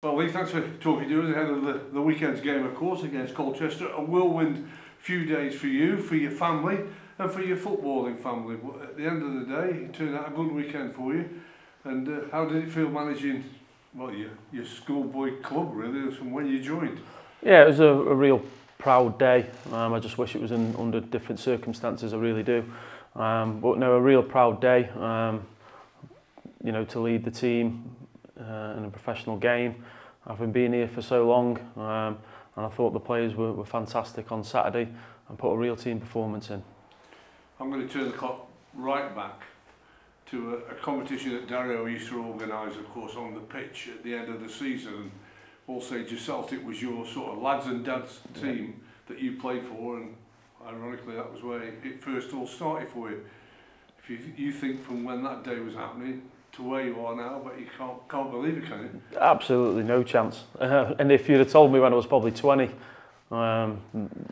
Well, Lee, thanks for talking to us ahead of the weekend's game, of course, against Colchester. A whirlwind few days for you, for your family, and for your footballing family. But at the end of the day, it turned out a good weekend for you. And how did it feel managing, well, your schoolboy club, really, from when you joined? Yeah, it was a real proud day. I just wish it was under different circumstances, I really do. But no, a real proud day, you know, to lead the team in a professional game. I've been here for so long, and I thought the players were fantastic on Saturday and put a real team performance in. I'm going to turn the clock right back to a competition that Dario used to organise, of course, on the pitch at the end of the season. And also, yourself, it was your sort of lads and dads team that you played for, and ironically, that was where it first all started for you. If you think from when that day was happening to where you are now, but you can't believe it, can you? Absolutely no chance. And if you'd have told me when I was probably 20, you know,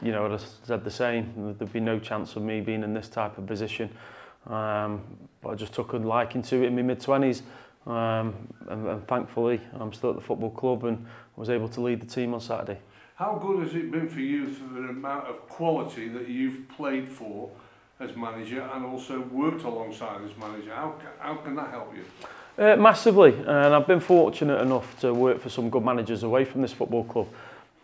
I'd have said the same. There'd be no chance of me being in this type of position. But I just took a liking to it in my mid-20s, and thankfully I'm still at the football club and was able to lead the team on Saturday. How good has it been for you for the amount of quality that you've played for as manager and also worked alongside as manager? How can that help you? Massively, and I've been fortunate enough to work for some good managers away from this football club.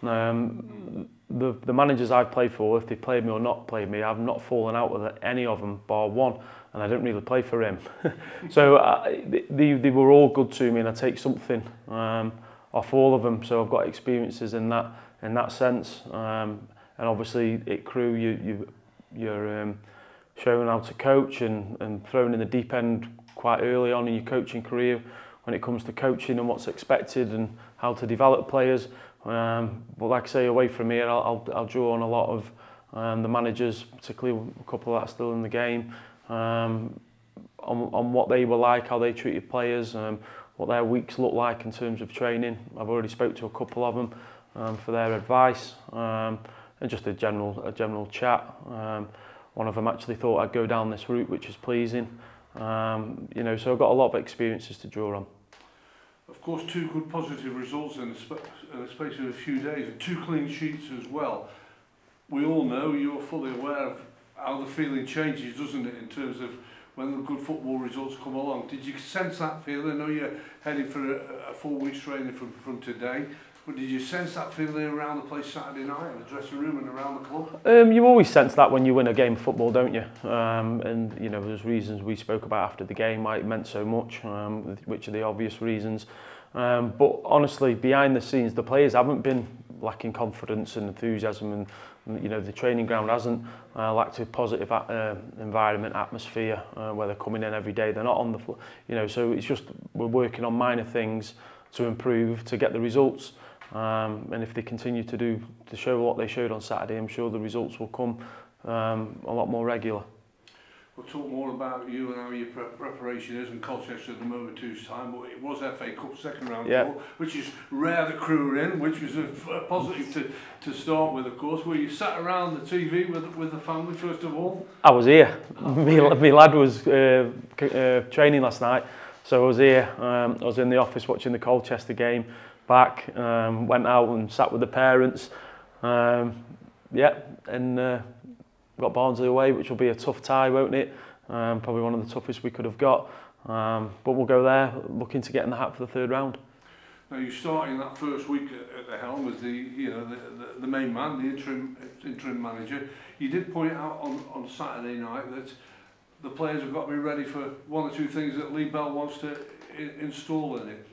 The managers I've played for, if they played me or not played me, I've not fallen out with any of them bar one, and I didn't really play for him. So they were all good to me, and I take something off all of them. So I've got experiences in that sense, and obviously at Crew you're showing how to coach and thrown in the deep end quite early on in your coaching career when it comes to coaching and what's expected and how to develop players. But like I say, away from here, I'll draw on a lot of the managers, particularly a couple that are still in the game, on what they were like, how they treated players, what their weeks look like in terms of training. I've already spoke to a couple of them for their advice, and just a general chat. One of them actually thought I'd go down this route, which is pleasing. You know, so I've got a lot of experiences to draw on. Of course, two good positive results in the space of a few days, and 2 clean sheets as well. We all know, you're fully aware of how the feeling changes, doesn't it, in terms of when the good football results come along. Did you sense that feeling? I know you're heading for a 4 weeks training from today, but did you sense that feeling around the place Saturday night, in the dressing room and around the club? You always sense that when you win a game of football, don't you? And you know, there's reasons we spoke about after the game why it meant so much, which are the obvious reasons. But honestly, behind the scenes, the players haven't been lacking confidence and enthusiasm, and you know, the training ground hasn't lacked a positive environment, atmosphere, where they're coming in every day. They're not on the, you know, so it's just we're working on minor things to improve, to get the results. And if they continue to show what they showed on Saturday, I'm sure the results will come a lot more regular. We'll talk more about you and how your preparation is in Colchester at the moment two's time, but it was FA Cup second round draw, which is rare that Crew were in, which was a positive to start with, of course. Were you sat around the TV with the family first of all? I was here. My lad was training last night, so I was here. I was in the office watching the Colchester game. Back, went out and sat with the parents, and got Barnsley away, which will be a tough tie, won't it? Probably one of the toughest we could have got, but we'll go there looking to get in the hat for the 3rd round. Now, you starting that first week at the helm as the main man, the interim manager. You did point out on Saturday night that the players have got to be ready for 1 or 2 things that Lee Bell wants to install in it.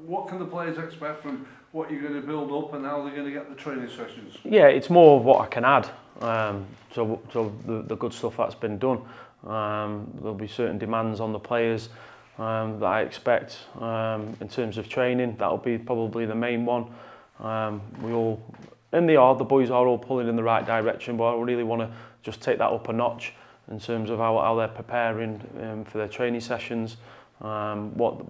What can the players expect from what you're going to build up and how they're going to get the training sessions? Yeah, it's more of what I can add. So the good stuff that's been done. There'll be certain demands on the players that I expect in terms of training. That'll be probably the main one. The boys are all pulling in the right direction, but I really want to just take that up a notch in terms of how they're preparing for their training sessions, what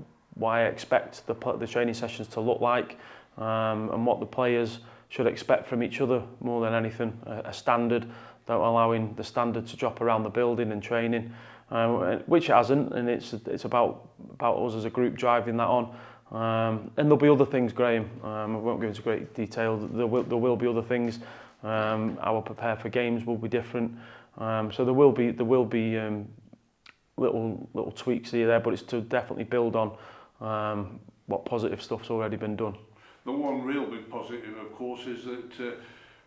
I expect the training sessions to look like, and what the players should expect from each other more than anything. A standard, not allowing the standard to drop around the building and training, which it hasn't, and it's about us as a group driving that on. And there'll be other things, Graham. I won't go into great detail. There will be other things. Our prepare for games will be different. So there will be little tweaks here there, but it's to definitely build on what positive stuff's already been done. The one real big positive, of course, is that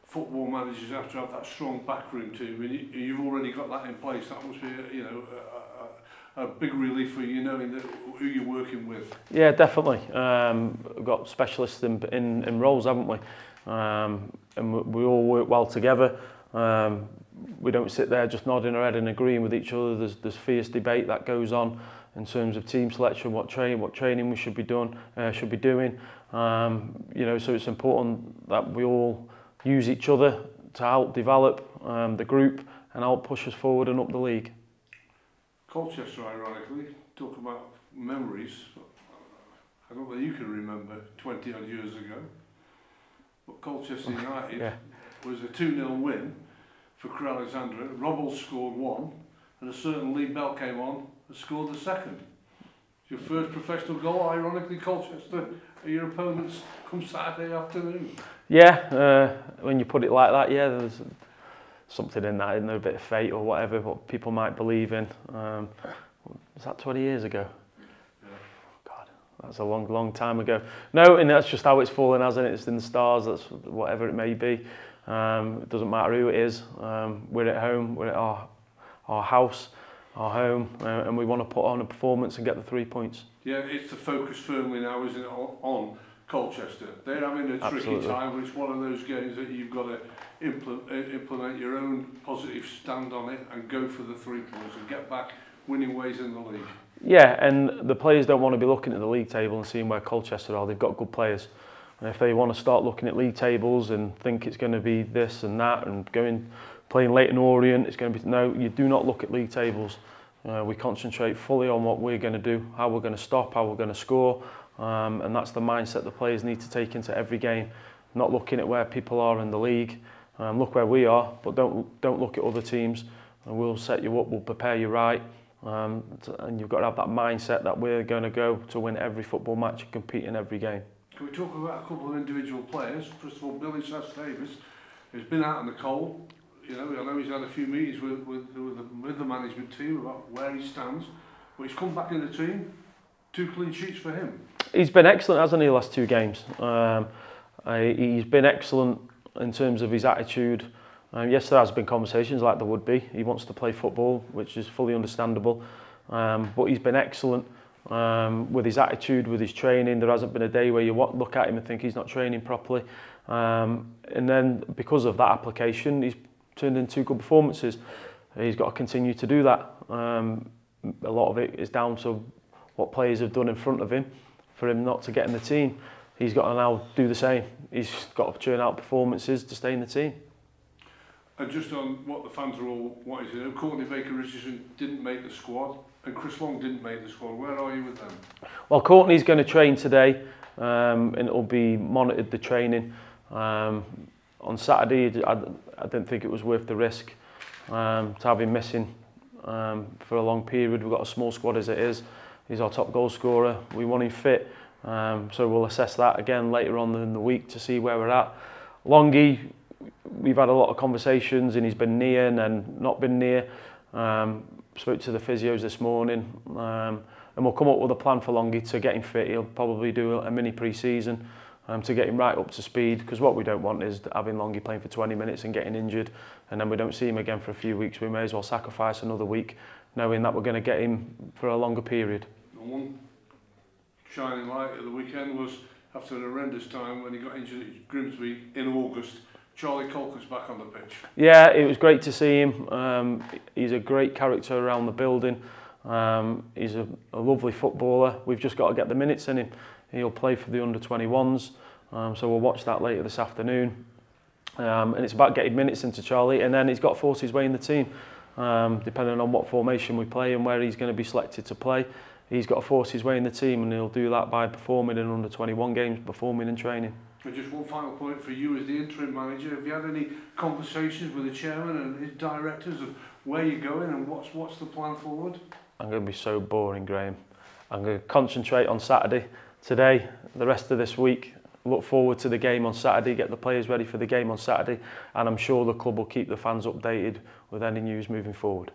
football managers have to have that strong backroom team, and you've already got that in place. That must be, a big relief for you, knowing that who you're working with. Yeah, definitely. We've got specialists in roles, haven't we? And we all work well together. We don't sit there just nodding our head and agreeing with each other. There's fierce debate that goes on in terms of team selection, what training we should be doing. So it's important that we all use each other to help develop the group and help push us forward and up the league. Colchester, ironically, talk about memories. I don't know if you can remember 20 odd years ago, but Colchester United was a 2-0 win for Crewe Alexandra. Robble scored one, and a certain Lee Bell came on and scored the second. Your first professional goal, ironically, Colchester are your opponents come Saturday afternoon. Yeah, when you put it like that, yeah, there's something in that, isn't there? A bit of fate or whatever, what people might believe in. Was that 20 years ago? Yeah. God, that's a long time ago. No, and that's just how it's fallen, hasn't it? It's in the stars, that's whatever it may be. It doesn't matter who it is. We're at home, we're at our house, our home, and we want to put on a performance and get the 3 points. Yeah, it's the focus firmly now, isn't it, on Colchester. They're having a tricky time, but it's one of those games that you've got to implement your own positive stand on it and go for the 3 points and get back winning ways in the league. Yeah, and the players don't want to be looking at the league table and seeing where Colchester are. They've got good players. And if they want to start looking at league tables and think it's going to be this and that and playing Leyton Orient, it's going to be... No, you do not look at league tables. We concentrate fully on what we're going to do, how we're going to stop, how we're going to score. And that's the mindset the players need to take into every game. Not looking at where people are in the league. Look where we are, but don't look at other teams. And we'll set you up, we'll prepare you right. And you've got to have that mindset that we're going to go to win every football match and compete in every game. Can we talk about a couple of individual players? First of all, Billy Sass-Davis has been out in the cold. I know he's had a few meetings with the management team about where he stands, but he's come back in the team. 2 clean sheets for him. He's been excellent, hasn't he, the last 2 games? He's been excellent in terms of his attitude. Yes, there has been conversations like there would be. He wants to play football, which is fully understandable. But he's been excellent with his attitude, with his training. There hasn't been a day where you look at him and think he's not training properly. And then because of that application, he's turned in 2 good performances. He's got to continue to do that. A lot of it is down to what players have done in front of him for him not to get in the team. He's got to now do the same. He's got to churn out performances to stay in the team. And just on what the fans are all wanting to know, Courtney Baker-Richardson didn't make the squad and Chris Long didn't make the squad. Where are you with them? Well, Courtney's going to train today and it'll be monitored, the training. On Saturday, I didn't think it was worth the risk to have him missing for a long period. We've got a small squad as it is. He's our top goal scorer. We want him fit. So we'll assess that again later on in the week to see where we're at. Longy, we've had a lot of conversations and he's been near and then not been near. Spoke to the physios this morning and we'll come up with a plan for Longy to get him fit. He'll probably do a mini pre-season to get him right up to speed, because what we don't want is having Longy playing for 20 minutes and getting injured and then we don't see him again for a few weeks. We may as well sacrifice another week knowing that we're going to get him for a longer period. One shining light at the weekend was after an horrendous time when he got injured at Grimsby in August. Charlie Colker's back on the pitch. Yeah, it was great to see him. He's a great character around the building. He's a lovely footballer. We've just got to get the minutes in him. He'll play for the under-21s, so we'll watch that later this afternoon. And it's about getting minutes into Charlie, and then he's got to force his way in the team, depending on what formation we play and where he's going to be selected to play. He's got to force his way in the team, and he'll do that by performing in under-21 games, performing in training. And just one final point for you as the interim manager. Have you had any conversations with the chairman and his directors of where you're going and what's the plan forward? I'm going to be so boring, Graham. I'm going to concentrate on Saturday. today, the rest of this week. Look forward to the game on Saturday, get the players ready for the game on Saturday, and I'm sure the club will keep the fans updated with any news moving forward.